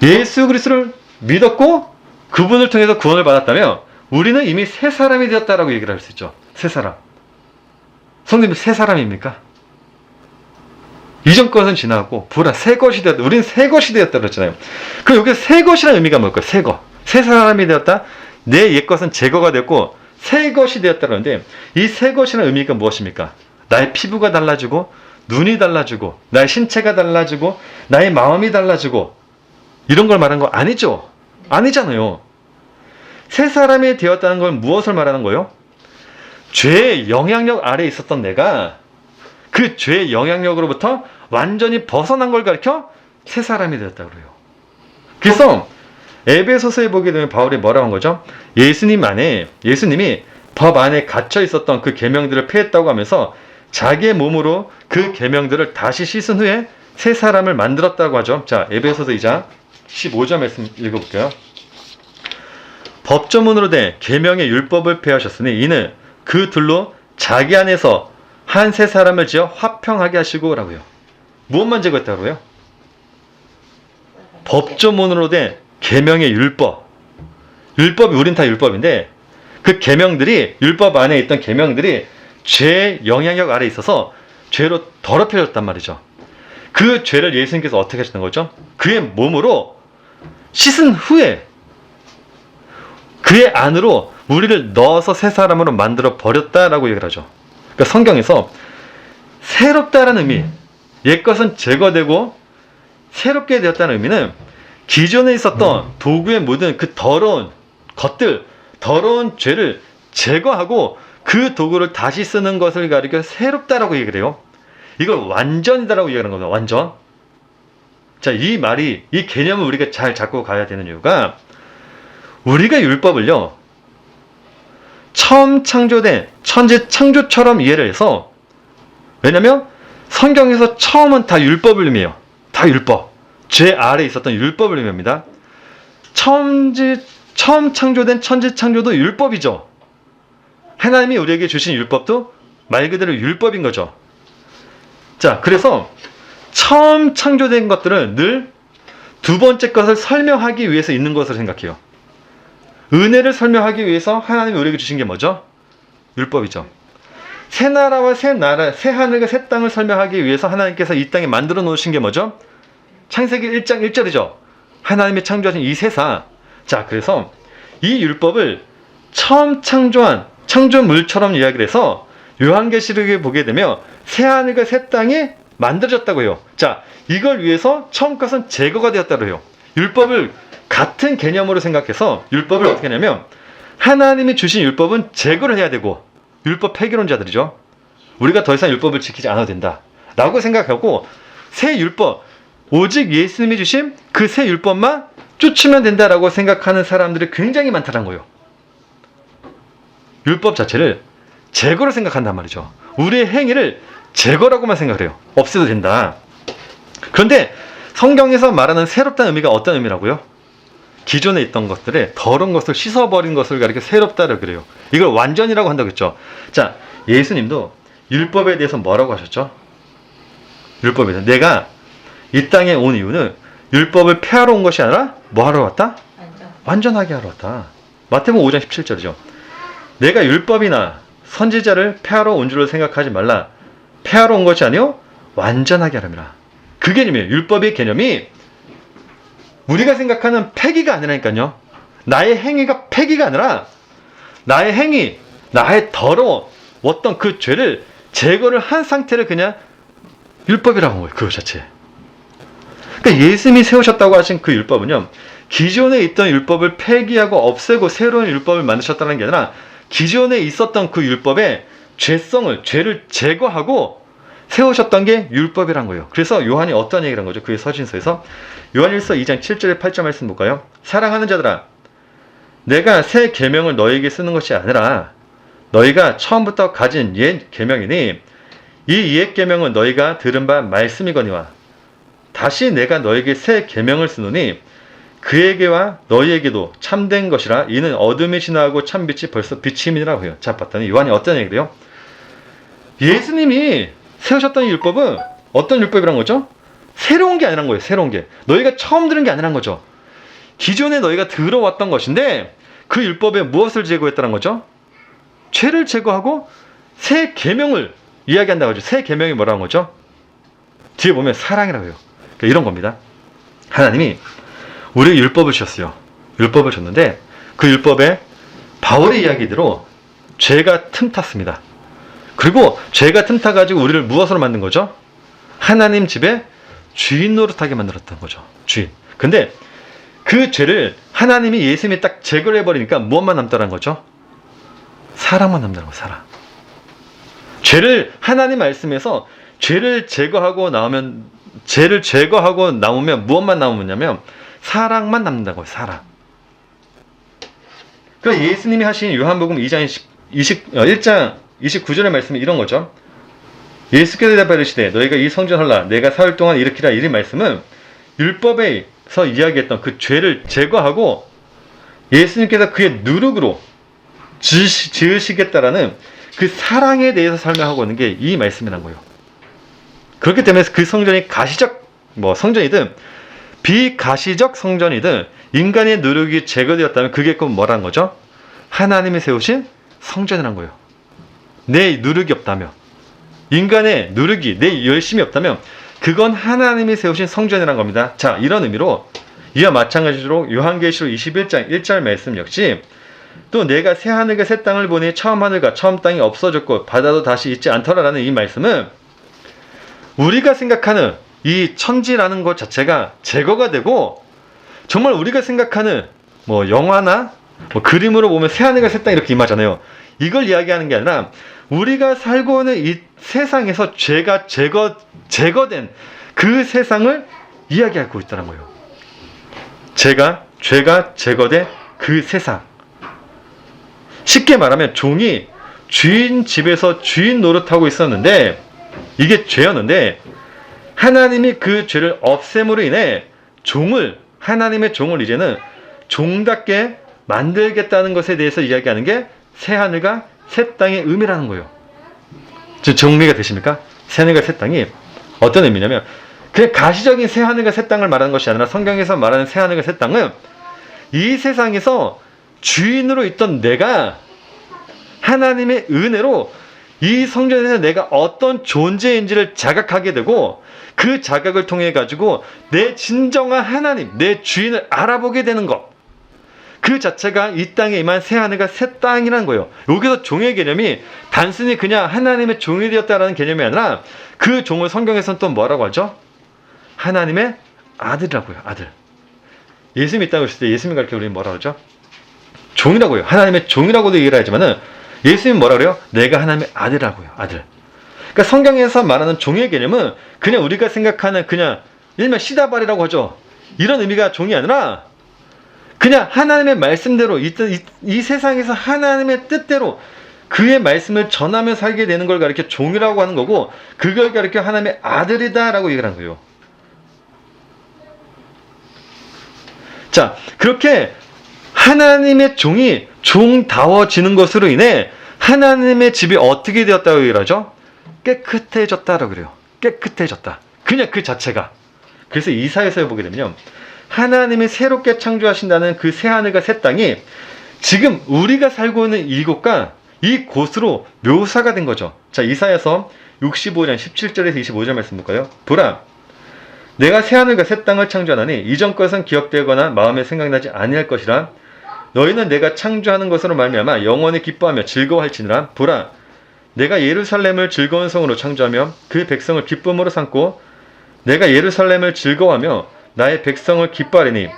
예수 그리스도를 믿었고 그분을 통해서 구원을 받았다면 우리는 이미 새 사람이 되었다라고 얘기를 할 수 있죠. 새 사람. 성도님 새 사람입니까? 이전 것은 지나갔고 보라 새 것이 되었다. 우리는 새 것이 되었다 그랬잖아요. 그럼 여기 새 것이라는 의미가 뭘까요? 새 것. 새 사람이 되었다. 내 옛 것은 제거가 됐고 새 것이 되었다 그러는데 이 새 것이라는 의미가 무엇입니까? 나의 피부가 달라지고 눈이 달라지고 나의 신체가 달라지고 나의 마음이 달라지고 이런 걸 말하는 거 아니죠? 아니잖아요. 새 사람이 되었다는 건 무엇을 말하는 거예요? 죄의 영향력 아래에 있었던 내가 그 죄의 영향력으로부터 완전히 벗어난 걸 가리켜 새 사람이 되었다고 그래요. 그래서 에베소서에 보게 되면 바울이 뭐라고 한 거죠? 예수님이 법 안에 갇혀 있었던 그 계명들을 폐했다고 하면서 자기의 몸으로 그 계명들을 다시 씻은 후에 새 사람을 만들었다고 하죠. 자, 에베소서 2장 15절 말씀 읽어볼게요. 법조문으로 된 계명의 율법을 폐하셨으니 이는 그 둘로 자기 안에서 한 새 사람을 지어 화평하게 하시고 라고요. 무엇만 제거했다고요? 법조문으로 된 계명의 율법. 율법이 우린 다 율법인데 그 계명들이 율법 안에 있던 계명들이 죄의 영향력 아래에 있어서 죄로 더럽혀졌단 말이죠. 그 죄를 예수님께서 어떻게 하시는 거죠? 그의 몸으로 씻은 후에 그의 안으로 우리를 넣어서 새 사람으로 만들어 버렸다라고 얘기를 하죠. 그러니까 성경에서 새롭다라는 의미, 옛것은 제거되고 새롭게 되었다는 의미는 기존에 있었던 도구에 묻은 그 더러운 것들, 더러운 죄를 제거하고 그 도구를 다시 쓰는 것을 가리켜 새롭다라고 얘기를 해요. 이걸 완전이다라고 얘기하는 겁니다. 완전. 자, 이 말이, 이 개념을 우리가 잘 잡고 가야 되는 이유가 우리가 율법을요, 처음 창조된 천지 창조처럼 이해를 해서, 왜냐면 성경에서 처음은 다 율법을 의미해요. 다 율법. 죄 아래에 있었던 율법을 의미합니다. 처음 창조된 천지 창조도 율법이죠. 하나님이 우리에게 주신 율법도 말 그대로 율법인 거죠. 자, 그래서 처음 창조된 것들은 늘 두 번째 것을 설명하기 위해서 있는 것으로 생각해요. 은혜를 설명하기 위해서 하나님이 우리에게 주신 게 뭐죠? 율법이죠. 새 나라와 새 하늘과 새 땅을 설명하기 위해서 하나님께서 이 땅에 만들어 놓으신 게 뭐죠? 창세기 1장 1절이죠. 하나님이 창조하신 이 세상. 자, 그래서 이 율법을 처음 창조한 창조물처럼 이야기를 해서 요한계시록에 보게 되면 새 하늘과 새 땅이 만들어졌다고 해요. 자, 이걸 위해서 처음 것은 제거가 되었다고 해요. 율법을 같은 개념으로 생각해서 율법을 어떻게 하냐면 하나님이 주신 율법은 제거를 해야 되고, 율법 폐기론자들이죠. 우리가 더 이상 율법을 지키지 않아도 된다 라고 생각하고 새 율법, 오직 예수님이 주신 그 새 율법만 쫓으면 된다라고 생각하는 사람들이 굉장히 많다는 거예요. 율법 자체를 제거로 생각한단 말이죠. 우리의 행위를 제거라고만 생각을 해요. 없애도 된다. 그런데 성경에서 말하는 새롭다는 의미가 어떤 의미라고요? 기존에 있던 것들에 더러운 것을 씻어버린 것을 가리켜 새롭다라고 그래요. 이걸 완전이라고 한다고 했죠. 자, 예수님도 율법에 대해서 뭐라고 하셨죠? 율법에 대해서 내가 이 땅에 온 이유는 율법을 폐하러 온 것이 아니라 뭐 하러 왔다? 완전하게 하러 왔다. 마태복음 5장 17절이죠. 내가 율법이나 선지자를 폐하러 온 줄로 생각하지 말라. 폐하러 온 것이 아니요 완전하게 하람이라. 그 개념이에요. 율법의 개념이 우리가 생각하는 폐기가 아니라니까요. 나의 행위가 폐기가 아니라 나의 행위, 나의 더러워 어떤 그 죄를 제거를 한 상태를 그냥 율법이라고 한 거예요. 그거 자체. 그러니까 예수님이 세우셨다고 하신 그 율법은요, 기존에 있던 율법을 폐기하고 없애고 새로운 율법을 만드셨다는 게 아니라 기존에 있었던 그 율법의 죄성을, 죄를 제거하고 세우셨던 게 율법이란 거예요. 그래서 요한이 어떤 얘기를 한 거죠? 그의 서신서에서 요한일서 2장 7절에 8절 말씀 볼까요? 사랑하는 자들아, 내가 새 계명을 너희에게 쓰는 것이 아니라 너희가 처음부터 가진 옛 계명이니 이 옛 계명은 너희가 들은 바 말씀이거니와 다시 내가 너에게 새 계명을 쓰노니 그에게와 너희에게도 참된 것이라 이는 어둠이 지나고 참빛이 벌써 비침이라고 해요. 자, 봤더니 요한이 어떤 얘기를 해요? 예수님이 세우셨던 율법은 어떤 율법이란 거죠? 새로운 게 아니란 거예요. 새로운 게. 너희가 처음 들은 게 아니란 거죠. 기존에 너희가 들어왔던 것인데 그 율법에 무엇을 제거했다는 거죠? 죄를 제거하고 새 계명을 이야기한다고 하죠. 새 계명이 뭐라는 거죠? 뒤에 보면 사랑이라고 해요. 그러니까 이런 겁니다. 하나님이 우리 율법을 주셨어요. 율법을 줬는데 그 율법에 바울의 이야기대로 죄가 틈탔습니다. 그리고 죄가 틈타가지고 우리를 무엇으로 만든 거죠? 하나님 집에 주인 노릇하게 만들었던 거죠. 주인. 근데 그 죄를 하나님이 예수님이 딱 제거를 해버리니까 무엇만 남더라는 거죠? 사랑만 남더라는 거예요. 사랑. 죄를 하나님 말씀에서 죄를 제거하고 나오면 무엇만 남으냐면 사랑만 남는다고요. 사랑. 그래서 예수님이 하신 요한복음 1장 29절의 말씀이 이런 거죠. 예수께서 대답하여 이르시되 너희가 이 성전 헐라 내가 사흘 동안 일으키라 이 말씀은 율법에서 이야기했던 그 죄를 제거하고 예수님께서 그의 누룩으로 지으시겠다라는 그 사랑에 대해서 설명하고 있는 게 이 말씀이란 거예요. 그렇기 때문에 그 성전이 가시적 성전이든 비가시적 성전이든 인간의 누룩이 제거되었다면 그게 꼭 뭐라는 거죠? 하나님이 세우신 성전이란 거예요. 내 누룩이 없다면, 인간의 누룩이 내 열심이 없다면 그건 하나님이 세우신 성전이란 겁니다. 자, 이런 의미로 이와 마찬가지로 요한계시록 21장 1절 말씀 역시 또 내가 새 하늘과 새 땅을 보니 처음 하늘과 처음 땅이 없어졌고 바다도 다시 있지 않더라라는 이 말씀은 우리가 생각하는 이 천지라는 것 자체가 제거가 되고 정말 우리가 생각하는 영화나 그림으로 보면 새 하늘과 새 땅 이렇게 임하잖아요. 이걸 이야기하는 게 아니라 우리가 살고 있는 이 세상에서 죄가 제거된 그 세상을 이야기하고 있다는 거예요. 죄가 제거된 그 세상. 쉽게 말하면 종이 주인 집에서 주인 노릇하고 있었는데 이게 죄였는데 하나님이 그 죄를 없앰으로 인해 하나님의 종을 이제는 종답게 만들겠다는 것에 대해서 이야기하는 게 새하늘과 새 땅의 의미라는 거예요. 정리가 되십니까? 새하늘과 새 땅이 어떤 의미냐면 그냥 가시적인 새하늘과 새 땅을 말하는 것이 아니라 성경에서 말하는 새하늘과 새 땅은 이 세상에서 주인으로 있던 내가 하나님의 은혜로 이 성전에서 내가 어떤 존재인지를 자각하게 되고 그 자각을 통해 가지고 내 진정한 하나님, 내 주인을 알아보게 되는 것. 그 자체가 이 땅에 임한 새하늘과 새 땅이라는 거예요. 여기서 종의 개념이 단순히 그냥 하나님의 종이 되었다라는 개념이 아니라 그 종을 성경에서는 또 뭐라고 하죠? 하나님의 아들이라고요. 아들. 예수님이 이 땅에 오실 때 예수님 가르쳐 우리는 뭐라고 하죠? 종이라고요. 하나님의 종이라고도 얘기를 하지만은 예수님은 뭐라 그래요? 내가 하나님의 아들이라고요. 아들. 그러니까 성경에서 말하는 종의 개념은 그냥 우리가 생각하는 그냥 일명 시다발이라고 하죠. 이런 의미가 종이 아니라 그냥 하나님의 말씀대로 이 세상에서 하나님의 뜻대로 그의 말씀을 전하며 살게 되는 걸 가리켜 종이라고 하는 거고 그걸 가리켜 하나님의 아들이다라고 얘기를 하는 거예요. 자, 그렇게 하나님의 종이 종다워지는 것으로 인해 하나님의 집이 어떻게 되었다고 얘기를 하죠? 깨끗해졌다라고 그래요. 깨끗해졌다. 그냥 그 자체가. 그래서 이사야서에 보게 되면요. 하나님이 새롭게 창조하신다는 그 새하늘과 새 땅이 지금 우리가 살고 있는 이곳과 이곳으로 묘사가 된 거죠. 자, 이사야서 65장 17절에서 25절 말씀 볼까요? 보라, 내가 새하늘과 새 땅을 창조하나니 이전 것은 기억되거나 마음에 생각나지 아니할 것이라. 너희는 내가 창조하는 것으로 말미암아 영원히 기뻐하며 즐거워할지니라. 보라, 내가 예루살렘을 즐거운 성으로 창조하며 그 백성을 기쁨으로 삼고 내가 예루살렘을 즐거워하며 나의 백성을 기뻐하리니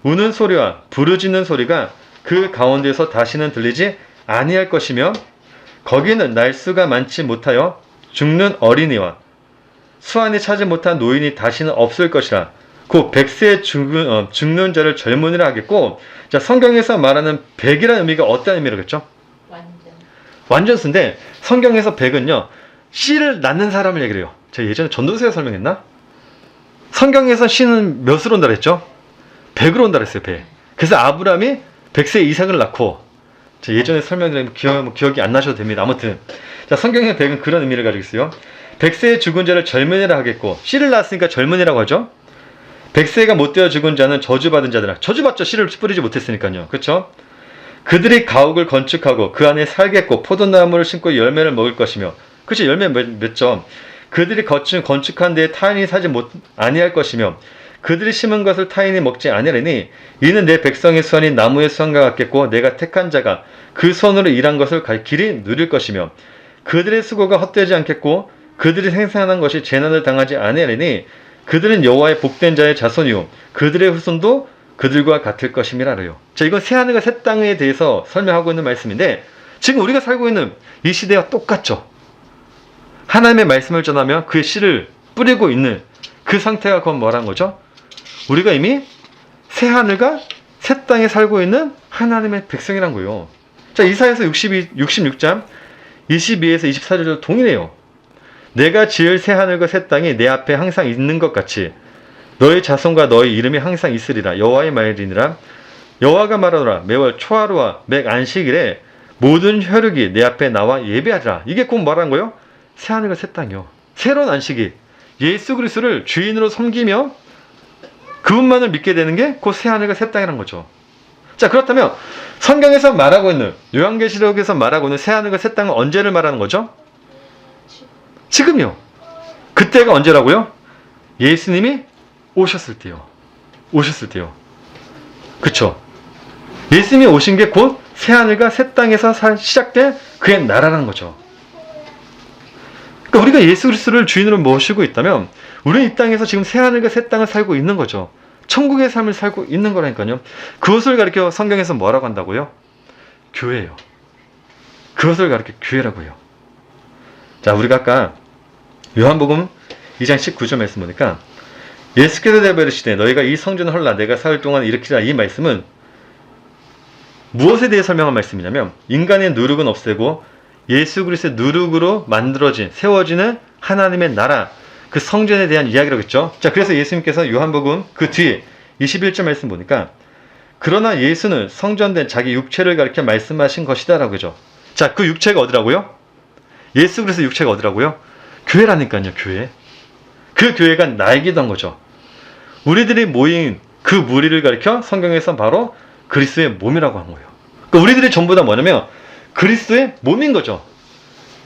우는 소리와 부르짖는 소리가 그 가운데서 다시는 들리지 아니할 것이며 거기는 날수가 많지 못하여 죽는 어린이와 수완이 차지 못한 노인이 다시는 없을 것이라. 곧 100세에 죽는 자를 젊은이라 하겠고, 자, 성경에서 말하는 100이라는 의미가 어떤 의미라겠죠? 완전. 완전수인데 성경에서 100은요 씨를 낳는 사람을 얘기를 해요. 제가 예전에 전도서에 설명했나? 성경에서 씨는 몇으로 온다 그랬죠? 100으로 온다 그랬어요. 100. 그래서 아브라함이 100세 이삭을 낳고, 제가 예전에 설명드린 기억이 안 나셔도 됩니다. 아무튼 자, 성경의 100은 그런 의미를 가지고 있어요. 100세에 죽은 자를 젊은이라 하겠고, 씨를 낳았으니까 젊은이라고 하죠. 100세가 못 되어 죽은 자는 저주받은 자들아. 저주받죠. 씨를 뿌리지 못했으니까요. 그렇죠? 그들이 가옥을 건축하고 그 안에 살겠고 포도나무를 심고 열매를 먹을 것이며, 그치, 열매 맺죠. 그들이 건축한 데에 타인이 사지 아니할 것이며 그들이 심은 것을 타인이 먹지 아니하리니 이는 내 백성의 수완이 나무의 수완과 같겠고 내가 택한 자가 그 손으로 일한 것을 길이 누릴 것이며 그들의 수고가 헛되지 않겠고 그들이 생산한 것이 재난을 당하지 아니하리니 그들은 여호와의 복된 자의 자손이요 그들의 후손도 그들과 같을 것임이라요. 자, 이건 새하늘과 새 땅에 대해서 설명하고 있는 말씀인데 지금 우리가 살고 있는 이 시대와 똑같죠. 하나님의 말씀을 전하며 그의 씨를 뿌리고 있는 그 상태가 그건 뭐라는 거죠? 우리가 이미 새하늘과 새 땅에 살고 있는 하나님의 백성이란 거예요. 자, 이사야서 66장 22에서 24절도 동일해요. 내가 지을 새하늘과 새 땅이 내 앞에 항상 있는 것 같이 너의 자손과 너의 이름이 항상 있으리라. 여호와의 말이니라. 여호와가 말하노라. 매월 초하루와 매 안식일에 모든 혈육이 내 앞에 나와 예배하리라. 이게 곧 뭐라는 거예요? 새하늘과 새 땅이요. 새로운 안식일. 예수 그리스도를 주인으로 섬기며 그분만을 믿게 되는 게 곧 새하늘과 새 땅이라는 거죠. 자, 그렇다면 성경에서 말하고 있는, 요한계시록에서 말하고 있는 새하늘과 새 땅은 언제를 말하는 거죠? 지금요. 그때가 언제라고요? 예수님이 오셨을 때요. 오셨을 때요. 그쵸? 예수님이 오신 게 곧 새하늘과 새 땅에서 시작된 그의 나라라는 거죠. 그러니까 우리가 예수 그리스도를 주인으로 모시고 있다면 우리는 이 땅에서 지금 새하늘과 새 땅을 살고 있는 거죠. 천국의 삶을 살고 있는 거라니까요. 그것을 가리켜 성경에서 뭐라고 한다고요? 교회예요. 그것을 가리켜 교회라고 해요. 자, 우리가 아까 요한복음 2장 19절 말씀 보니까 예수께서 대베르시되 너희가 이 성전을 헐라 내가 사흘 동안 일으키라. 이 말씀은 무엇에 대해 설명한 말씀이냐면 인간의 누룩은 없애고 예수 그리스도의 누룩으로 만들어진 세워지는 하나님의 나라, 그 성전에 대한 이야기라고 했죠. 자, 그래서 예수님께서 요한복음 그 뒤에 21절 말씀 보니까 그러나 예수는 성전된 자기 육체를 가리켜 말씀하신 것이다 라고 하죠. 자, 그 육체가 어디라고요? 예수 그리스도 육체가 어디라고요? 교회라니까요. 교회. 그 교회가 나이기도 한 거죠. 우리들이 모인 그 무리를 가리켜 성경에서 바로 그리스도의 몸이라고 한 거예요. 그러니까 우리들이 전부 다 뭐냐면 그리스도의 몸인 거죠.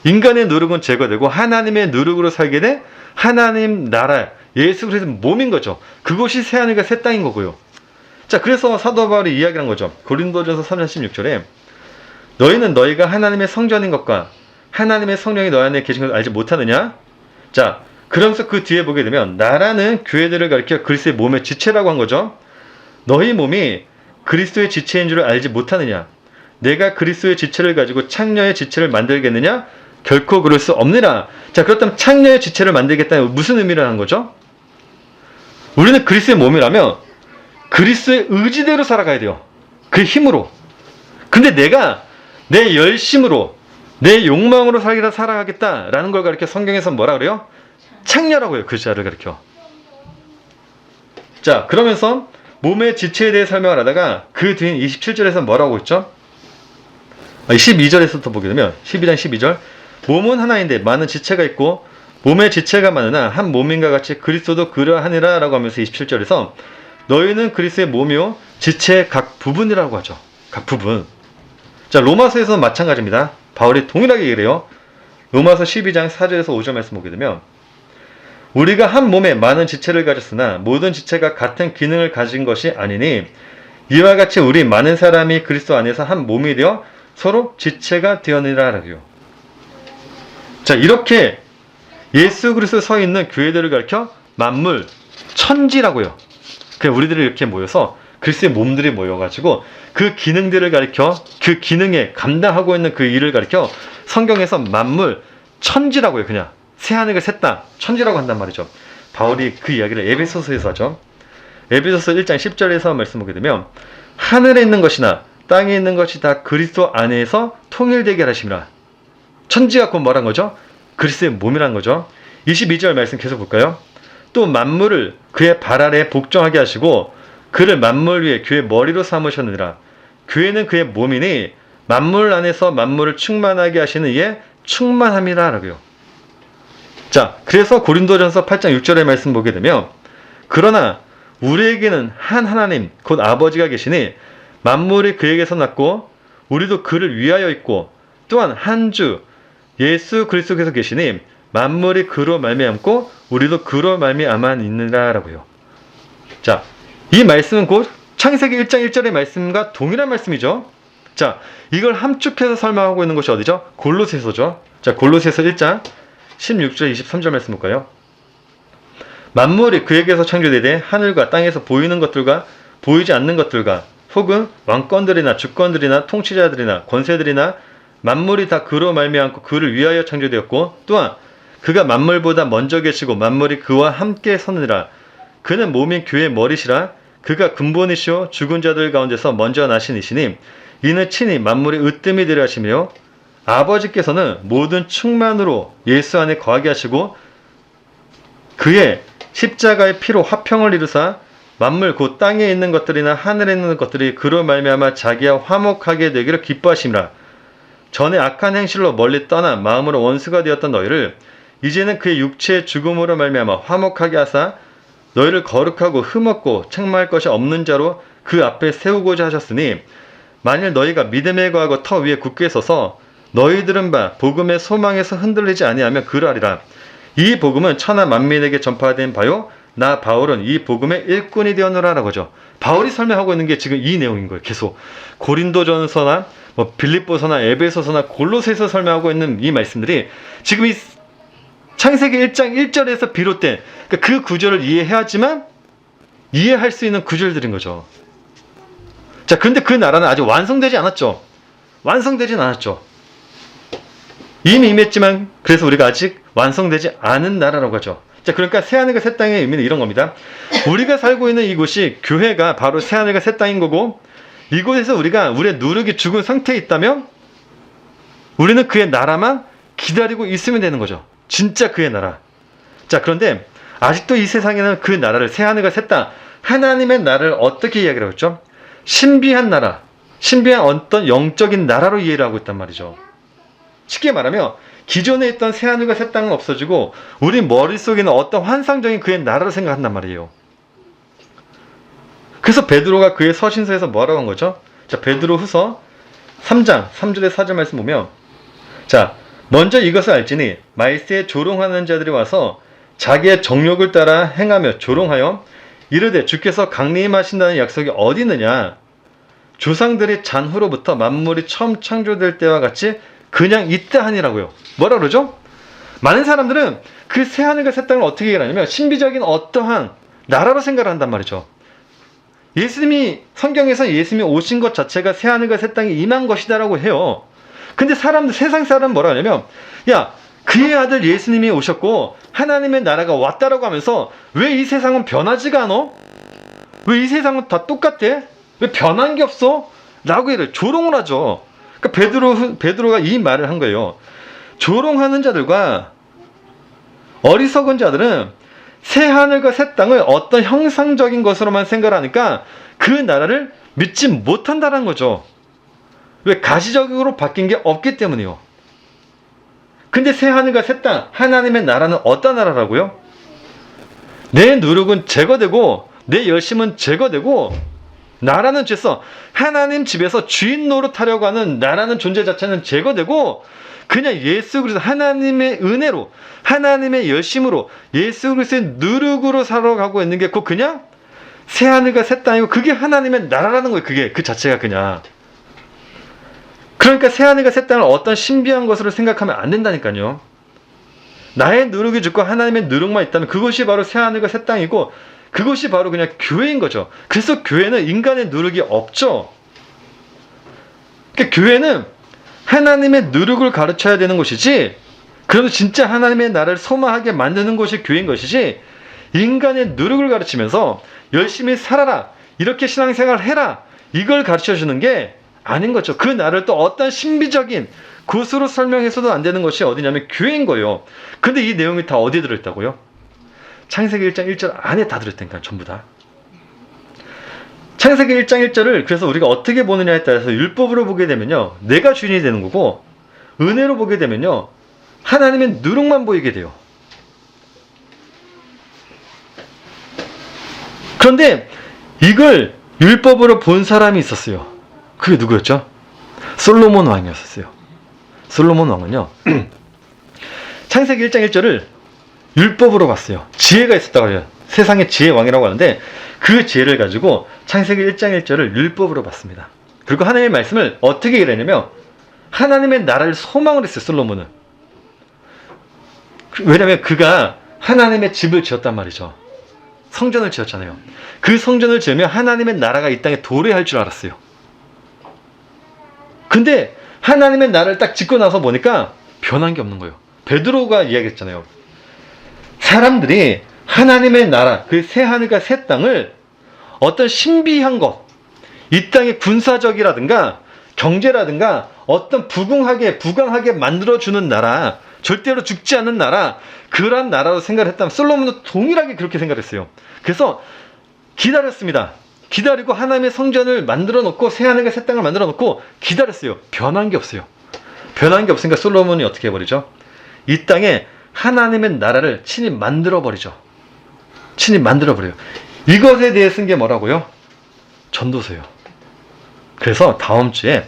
인간의 누룩은 제거되고 하나님의 누룩으로 살게 된 하나님 나라, 예수 그리스도의 몸인 거죠. 그것이 새하늘과 새 땅인 거고요. 자, 그래서 사도 바울이 이야기한 거죠. 고린도전서 3장 16절에 너희는 너희가 하나님의 성전인 것과 하나님의 성령이 너희 안에 계신 것을 알지 못하느냐? 자, 그러면서 그 뒤에 보게 되면 나라는 교회들을 가리켜 그리스도의 몸의 지체라고 한 거죠. 너희 몸이 그리스도의 지체인 줄을 알지 못하느냐? 내가 그리스도의 지체를 가지고 창녀의 지체를 만들겠느냐? 결코 그럴 수 없느라. 자, 그렇다면 창녀의 지체를 만들겠다는 무슨 의미를 하는 거죠? 우리는 그리스도의 몸이라면 그리스도의 의지대로 살아가야 돼요. 그 힘으로. 근데 내가 내 열심으로 내 욕망으로 살아가겠다라는 걸 가리켜 성경에서 뭐라 그래요? 창녀라고 해요. 그 자를 가리켜. 자, 그러면서 몸의 지체에 대해 설명을 하다가 그 뒤인 27절에서 뭐라고 했죠? 12절에서부터 보게 되면 12장 12절 몸은 하나인데 많은 지체가 있고 몸의 지체가 많으나 한 몸인과 같이 그리스도도 그러하니라 라고 하면서 27절에서 너희는 그리스도의 몸이요 지체의 각 부분이라고 하죠. 각 부분. 자, 로마서에서는 마찬가지입니다. 바울이 동일하게 얘기를 해요. 로마서 12장 4절에서 5절 말씀 보게 되면 우리가 한 몸에 많은 지체를 가졌으나 모든 지체가 같은 기능을 가진 것이 아니니 이와 같이 우리 많은 사람이 그리스도 안에서 한 몸이 되어 서로 지체가 되었느니라 라고요. 자, 이렇게 예수 그리스도 서 있는 교회들을 가리켜 만물 천지라고요. 그 우리들이 이렇게 모여서 그리스도의 몸들이 모여가지고 그 기능들을 가리켜 그 기능에 감당하고 있는 그 일을 가리켜 성경에서 만물 천지라고요. 그냥 새하늘과 새 땅, 천지라고 한단 말이죠. 바울이 그 이야기를 에베소서에서 하죠. 에베소서 1장 10절에서 말씀 보게 되면 하늘에 있는 것이나 땅에 있는 것이 다 그리스도 안에서 통일되게 하심이라. 천지가 곧 뭐란 거죠? 그리스도의 몸이란 거죠. 22절 말씀 계속 볼까요? 또 만물을 그의 발 아래 복종하게 하시고 그를 만물 위에 교회의 머리로 삼으셨느니라. 교회는 그의 몸이니 만물 안에서 만물을 충만하게 하시는 이의 충만함이라 라고요. 자, 그래서 고린도전서 8장 6절의 말씀 보게 되면 그러나 우리에게는 한 하나님 곧 아버지가 계시니 만물이 그에게서 났고 우리도 그를 위하여 있고 또한 한 주 예수 그리스도께서 계시니 만물이 그로 말미암고 우리도 그로 말미암아 있느라 라고요. 자, 이 말씀은 곧 창세기 1장 1절의 말씀과 동일한 말씀이죠. 자, 이걸 함축해서 설명하고 있는 것이 어디죠? 골로새서죠. 자, 골로새서 1장 16절 23절 말씀 볼까요? 만물이 그에게서 창조되되 하늘과 땅에서 보이는 것들과 보이지 않는 것들과 혹은 왕권들이나 주권들이나 통치자들이나 권세들이나 만물이 다 그로 말미암고 그를 위하여 창조되었고 또한 그가 만물보다 먼저 계시고 만물이 그와 함께 서느니라. 그는 몸인 교회의 머리시라. 그가 근본이시오 죽은 자들 가운데서 먼저 나신 이시니 이는 친히 만물의 으뜸이 되려 하시며 아버지께서는 모든 충만으로 예수 안에 거하게 하시고 그의 십자가의 피로 화평을 이루사 만물 곧 땅에 있는 것들이나 하늘에 있는 것들이 그로 말미암아 자기와 화목하게 되기를 기뻐하심이라. 전에 악한 행실로 멀리 떠나 마음으로 원수가 되었던 너희를 이제는 그의 육체의 죽음으로 말미암아 화목하게 하사 너희를 거룩하고 흠없고 책망할 것이 없는 자로 그 앞에 세우고자 하셨으니 만일 너희가 믿음에 거하고 터 위에 굳게 서서 너희들은 바 복음의 소망에서 흔들리지 아니하면 그러하리라. 이 복음은 천하 만민에게 전파된 바요 나 바울은 이 복음의 일꾼이 되었노라 라고죠. 바울이 설명하고 있는 게 지금 이 내용인 거예요. 계속 고린도전서나 빌립보서나 에베소서나 골로새서 설명하고 있는 이 말씀들이 지금 이 창세기 1장 1절에서 비롯된 그 구절을 이해해야지만 이해할 수 있는 구절들인 거죠. 자, 근데 그 나라는 아직 완성되지 않았죠. 완성되진 않았죠. 이미 임했지만 그래서 우리가 아직 완성되지 않은 나라라고 하죠. 자, 그러니까 새하늘과 새 땅의 의미는 이런 겁니다. 우리가 살고 있는 이곳이 교회가 바로 새하늘과 새 땅인 거고 이곳에서 우리가 우리의 누룩이 죽은 상태에 있다면 우리는 그의 나라만 기다리고 있으면 되는 거죠. 진짜 그의 나라. 자, 그런데 아직도 이 세상에는 그 나라를 새하늘과 새 땅, 하나님의 나라를 어떻게 이야기를 하고 있죠? 신비한 나라, 신비한 어떤 영적인 나라로 이해를 하고 있단 말이죠. 쉽게 말하면 기존에 있던 새하늘과 새 땅은 없어지고 우리 머릿속에는 어떤 환상적인 그의 나라를 생각한단 말이에요. 그래서 베드로가 그의 서신서에서 뭐라고 한 거죠? 자, 베드로후서 3장 3절에 4절 말씀 보면 자, 먼저 이것을 알지니 말세에 조롱하는 자들이 와서 자기의 정욕을 따라 행하며 조롱하여 이르되 주께서 강림하신다는 약속이 어디 있느냐? 조상들이 잔후로부터 만물이 처음 창조될 때와 같이 그냥 있다 하니라고요. 뭐라 그러죠? 많은 사람들은 그 새하늘과 새 땅을 어떻게 얘기하냐면 신비적인 어떠한 나라로 생각을 한단 말이죠. 예수님이 성경에서 예수님이 오신 것 자체가 새하늘과 새 땅에 임한 것이다라고 해요. 근데 사람들, 세상 사람은 뭐라 하냐면 야, 그의 아들 예수님이 오셨고 하나님의 나라가 왔다라고 하면서 왜 이 세상은 변하지가 않아? 왜 이 세상은 다 똑같아? 왜 변한 게 없어? 라고 조롱을 하죠. 그러니까 베드로가 이 말을 한 거예요. 조롱하는 자들과 어리석은 자들은 새 하늘과 새 땅을 어떤 형상적인 것으로만 생각하니까 그 나라를 믿지 못한다는 거죠. 왜? 가시적으로 바뀐 게 없기 때문이요. 근데 새 하늘과 새 땅, 하나님의 나라는 어떤 나라라고요? 내 누룩은 제거되고 내 열심은 제거되고 나라는 죄서 하나님 집에서 주인 노릇하려고 하는 나라는 존재 자체는 제거되고 그냥 예수 그리스도 하나님의 은혜로 하나님의 열심으로 예수 그리스도의 누룩으로 살아가고 있는 게 곧 그냥 새하늘과 새 땅이고 그게 하나님의 나라라는 거예요. 그게 그 자체가 그냥. 그러니까 새하늘과 새 땅을 어떤 신비한 것으로 생각하면 안 된다니까요. 나의 누룩이 죽고 하나님의 누룩만 있다면 그것이 바로 새하늘과 새 땅이고 그것이 바로 그냥 교회인 거죠. 그래서 교회는 인간의 누룩이 없죠. 그러니까 교회는 하나님의 누룩을 가르쳐야 되는 것이지 그래도 진짜 하나님의 나라를 소망하게 만드는 것이 교회인 것이지, 인간의 노력을 가르치면서 열심히 살아라, 이렇게 신앙생활을 해라, 이걸 가르쳐주는 게 아닌 거죠. 그 나라를 또 어떤 신비적인 것으로 설명해서도 안 되는 것이 어디냐면 교회인 거예요. 근데 이 내용이 다 어디에 들어있다고요? 창세기 1장 1절 안에 다 들어있다니까, 전부 다. 창세기 1장 1절을 그래서 우리가 어떻게 보느냐에 따라서 율법으로 보게 되면요, 내가 주인이 되는 거고, 은혜로 보게 되면요, 하나님의 누룩만 보이게 돼요. 그런데 이걸 율법으로 본 사람이 있었어요. 그게 누구였죠? 솔로몬 왕이었어요. 솔로몬 왕은요, 창세기 1장 1절을 율법으로 봤어요. 지혜가 있었다고 해요. 세상의 지혜 왕이라고 하는데 그 지혜를 가지고 창세기 1장 1절을 율법으로 봤습니다. 그리고 하나님의 말씀을 어떻게 일했냐면 하나님의 나라를 소망을 했어요. 솔로몬은. 왜냐하면 그가 하나님의 집을 지었단 말이죠. 성전을 지었잖아요. 그 성전을 지으면 하나님의 나라가 이 땅에 도래할 줄 알았어요. 근데 하나님의 나라를 딱 짓고 나서 보니까 변한 게 없는 거예요. 베드로가 이야기했잖아요. 사람들이 하나님의 나라, 그 새 하늘과 새 땅을 어떤 신비한 것, 이 땅의 군사적이라든가 경제라든가 어떤 부강하게 만들어주는 나라, 절대로 죽지 않는 나라, 그런 나라로 생각을 했다면 솔로몬도 동일하게 그렇게 생각했어요. 그래서 기다렸습니다. 기다리고 하나님의 성전을 만들어 놓고 새 하늘과 새 땅을 만들어 놓고 기다렸어요. 변한 게 없어요. 변한 게 없으니까 솔로몬이 어떻게 해버리죠? 이 땅에 하나님의 나라를 친히 만들어 버리죠. 친히 만들어 버려요. 이것에 대해 쓴 게 뭐라고요? 전도서예요. 그래서 다음 주에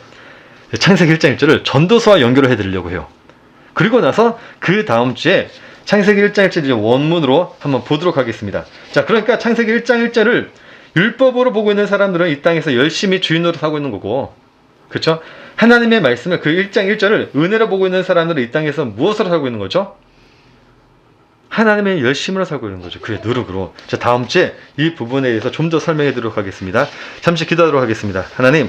창세기 1장 1절을 전도서와 연결을 해드리려고 해요. 그리고 나서 그 다음 주에 창세기 1장 1절 원문으로 한번 보도록 하겠습니다. 자, 그러니까 창세기 1장 1절을 율법으로 보고 있는 사람들은 이 땅에서 열심히 주인으로 살고 있는 거고, 그렇죠? 하나님의 말씀을 그 1장 1절을 은혜로 보고 있는 사람들은 이 땅에서 무엇으로 살고 있는 거죠? 하나님의 열심으로 살고 있는 거죠. 그의 누룩으로. 자, 다음 주에 이 부분에 대해서 좀 더 설명해 드리도록 하겠습니다. 잠시 기도하도록 하겠습니다. 하나님,